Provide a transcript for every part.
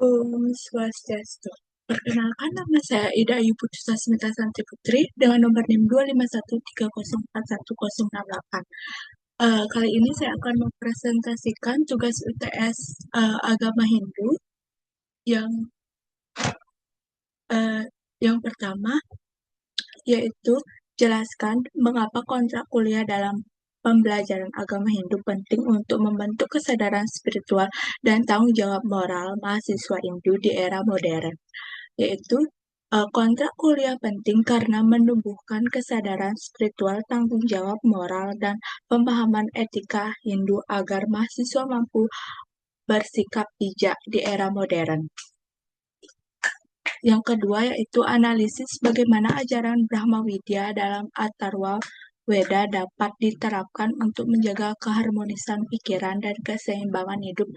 Om Swastiastu. Perkenalkan, nama saya Ida Ayu Putusasmita Santi Putri dengan nomor NIM 251304168. Kali ini saya akan mempresentasikan tugas UTS Agama Hindu yang eh, yang pertama yaitu jelaskan mengapa kontrak kuliah dalam pembelajaran agama Hindu penting untuk membentuk kesadaran spiritual dan tanggung jawab moral mahasiswa Hindu di era modern, yaitu kontrak kuliah penting karena menumbuhkan kesadaran spiritual, tanggung jawab moral, dan pemahaman etika Hindu agar mahasiswa mampu bersikap bijak di era modern. Yang kedua yaitu analisis bagaimana ajaran Brahma Widya dalam Atharva Weda dapat diterapkan untuk menjaga keharmonisan pikiran dan keseimbangan hidup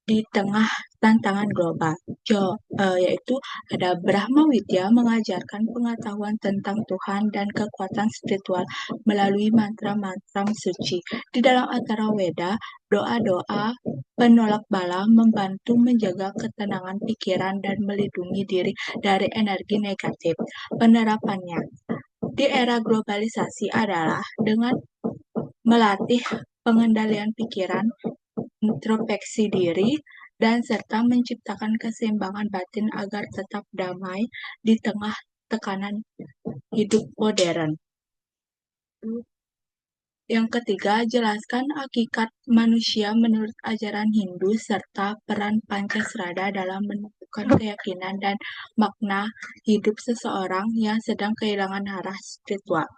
di tengah tantangan global. Yaitu ada Brahma Widya mengajarkan pengetahuan tentang Tuhan dan kekuatan spiritual melalui mantra-mantra suci. Di dalam Atharva Weda, doa-doa penolak bala membantu menjaga ketenangan pikiran dan melindungi diri dari energi negatif. Penerapannya di era globalisasi adalah dengan melatih pengendalian pikiran, introspeksi diri, dan serta menciptakan keseimbangan batin agar tetap damai di tengah tekanan hidup modern. Yang ketiga, jelaskan hakikat manusia menurut ajaran Hindu serta peran Pancasrada dalam menentukan keyakinan dan makna hidup seseorang yang sedang kehilangan arah spiritual.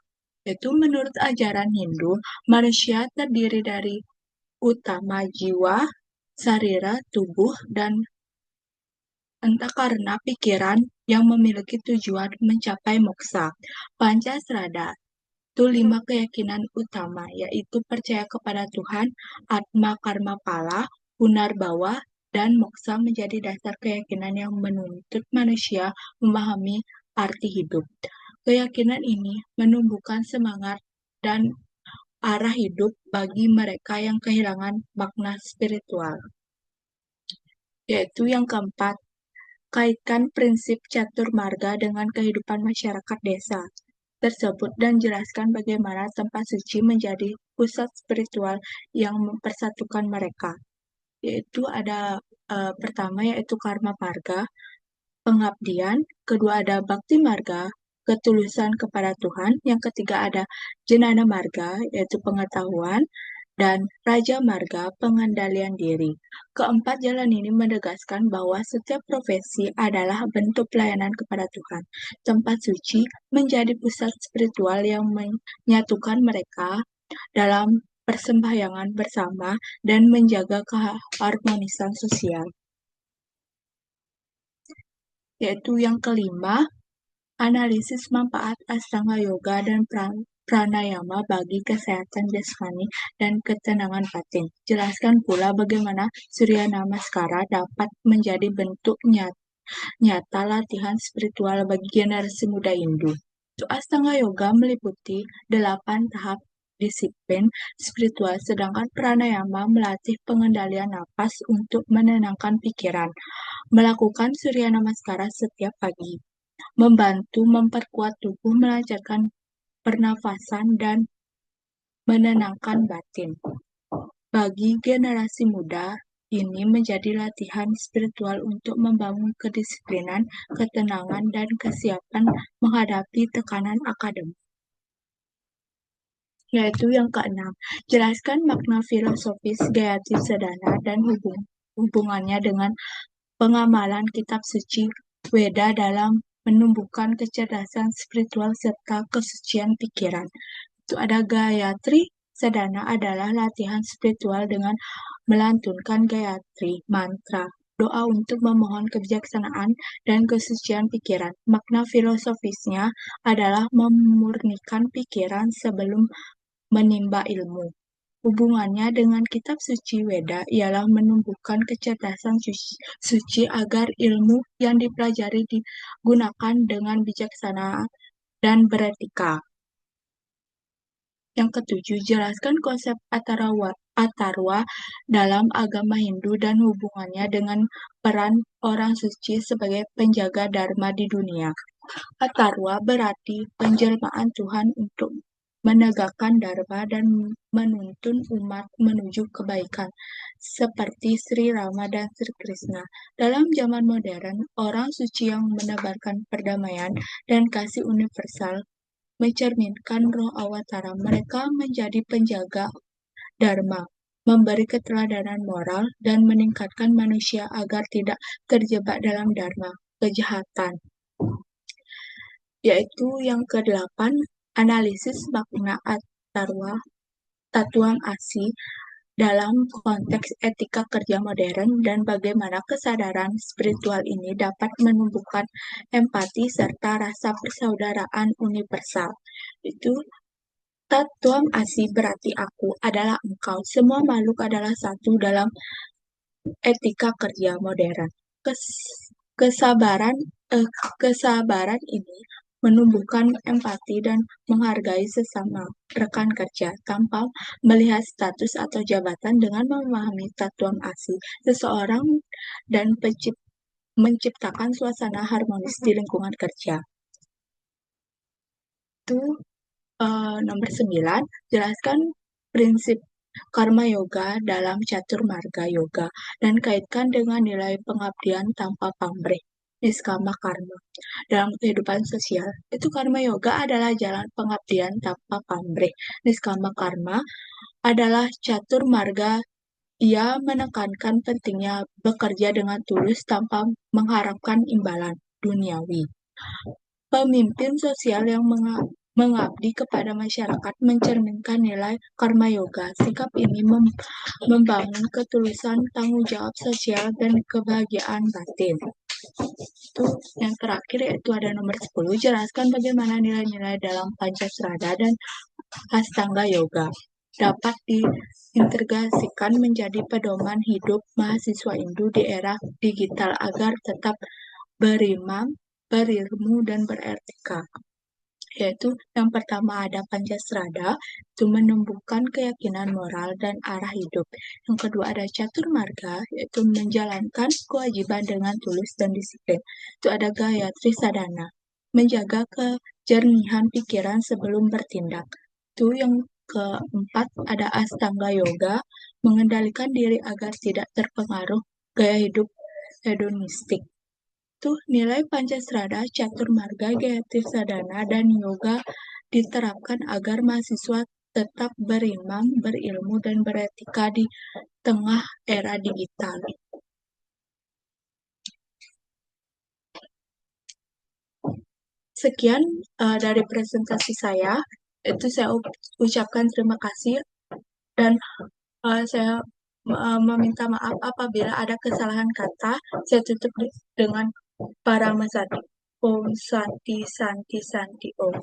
Yaitu menurut ajaran Hindu, manusia terdiri dari utama jiwa, sarira, tubuh, dan entah karena pikiran yang memiliki tujuan mencapai moksa. Pancasrada itu 5 keyakinan utama, yaitu percaya kepada Tuhan, Atma Karma Pala, Punarbawa, dan moksa menjadi dasar keyakinan yang menuntut manusia memahami arti hidup. Keyakinan ini menumbuhkan semangat dan arah hidup bagi mereka yang kehilangan makna spiritual. Yaitu yang keempat, kaitkan prinsip catur marga dengan kehidupan masyarakat desa tersebut dan jelaskan bagaimana tempat suci menjadi pusat spiritual yang mempersatukan mereka. Yaitu ada pertama yaitu karma marga, pengabdian, kedua ada bakti marga, ketulusan kepada Tuhan, yang ketiga ada jenana marga, yaitu pengetahuan, dan raja marga, pengendalian diri. Keempat jalan ini menegaskan bahwa setiap profesi adalah bentuk pelayanan kepada Tuhan. Tempat suci menjadi pusat spiritual yang menyatukan mereka dalam persembahyangan bersama dan menjaga keharmonisan sosial. Yaitu yang kelima, analisis manfaat Astanga Yoga dan pranayama bagi kesehatan jasmani dan ketenangan batin. Jelaskan pula bagaimana Surya Namaskara dapat menjadi bentuk nyata latihan spiritual bagi generasi muda Hindu. Astanga Yoga meliputi 8 tahap disiplin spiritual, sedangkan pranayama melatih pengendalian napas untuk menenangkan pikiran. Melakukan Surya Namaskara setiap pagi membantu memperkuat tubuh, melancarkan pernafasan, dan menenangkan batin. Bagi generasi muda, ini menjadi latihan spiritual untuk membangun kedisiplinan, ketenangan, dan kesiapan menghadapi tekanan akademik. Yaitu yang keenam, jelaskan makna filosofis Gayatri Sadhana dan hubungannya dengan pengamalan kitab suci Weda dalam menumbuhkan kecerdasan spiritual serta kesucian pikiran. Itu ada Gayatri Sadhana adalah latihan spiritual dengan melantunkan Gayatri mantra, doa untuk memohon kebijaksanaan dan kesucian pikiran. Makna filosofisnya adalah memurnikan pikiran sebelum menimba ilmu. Hubungannya dengan kitab suci Weda ialah menumbuhkan kecerdasan suci agar ilmu yang dipelajari digunakan dengan bijaksana dan beretika. Yang ketujuh, jelaskan konsep atarwa dalam agama Hindu dan hubungannya dengan peran orang suci sebagai penjaga dharma di dunia. Atarwa berarti penjelmaan Tuhan untuk menegakkan dharma dan menuntun umat menuju kebaikan, seperti Sri Rama dan Sri Krishna. Dalam zaman modern, orang suci yang menebarkan perdamaian dan kasih universal mencerminkan roh awatara. Mereka menjadi penjaga dharma, memberi keteladanan moral, dan meningkatkan manusia agar tidak terjebak dalam dharma kejahatan. Yaitu yang kedelapan, analisis makna atarwa Tatuang Asi dalam konteks etika kerja modern dan bagaimana kesadaran spiritual ini dapat menumbuhkan empati serta rasa persaudaraan universal. Itu Tatuam Asi berarti aku adalah engkau. Semua makhluk adalah satu dalam etika kerja modern. Kesabaran kesabaran ini menumbuhkan empati dan menghargai sesama rekan kerja tanpa melihat status atau jabatan. Dengan memahami tatuan asi seseorang dan menciptakan suasana harmonis di lingkungan kerja. Itu nomor 9, jelaskan prinsip karma yoga dalam catur marga yoga dan kaitkan dengan nilai pengabdian tanpa pamrih. Niskama karma. Dalam kehidupan sosial, itu karma yoga adalah jalan pengabdian tanpa pamrih. Niskama karma adalah catur marga. Ia menekankan pentingnya bekerja dengan tulus tanpa mengharapkan imbalan duniawi. Pemimpin sosial yang mengabdi kepada masyarakat mencerminkan nilai karma yoga. Sikap ini membangun ketulusan, tanggung jawab sosial, dan kebahagiaan batin. Itu yang terakhir, yaitu ada nomor 10, jelaskan bagaimana nilai-nilai dalam Pancasrada dan Astanga Yoga dapat diintegrasikan menjadi pedoman hidup mahasiswa Hindu di era digital agar tetap berimam, berilmu, dan beretika. Yaitu yang pertama ada Pancasrada, itu menumbuhkan keyakinan moral dan arah hidup. Yang kedua ada Catur Marga, yaitu menjalankan kewajiban dengan tulus dan disiplin. Itu ada Gayatri Sadana, menjaga kejernihan pikiran sebelum bertindak. Itu yang keempat ada Astanga Yoga, mengendalikan diri agar tidak terpengaruh gaya hidup hedonistik. Tuh nilai Pancasrada, Catur Marga, Gayatri Sadana, dan Yoga diterapkan agar mahasiswa tetap berimam, berilmu, dan beretika di tengah era digital. Sekian dari presentasi saya. Itu saya ucapkan terima kasih dan saya meminta maaf apabila ada kesalahan kata. Saya tutup dengan Paramasati. Om Santi Santi Santi Om.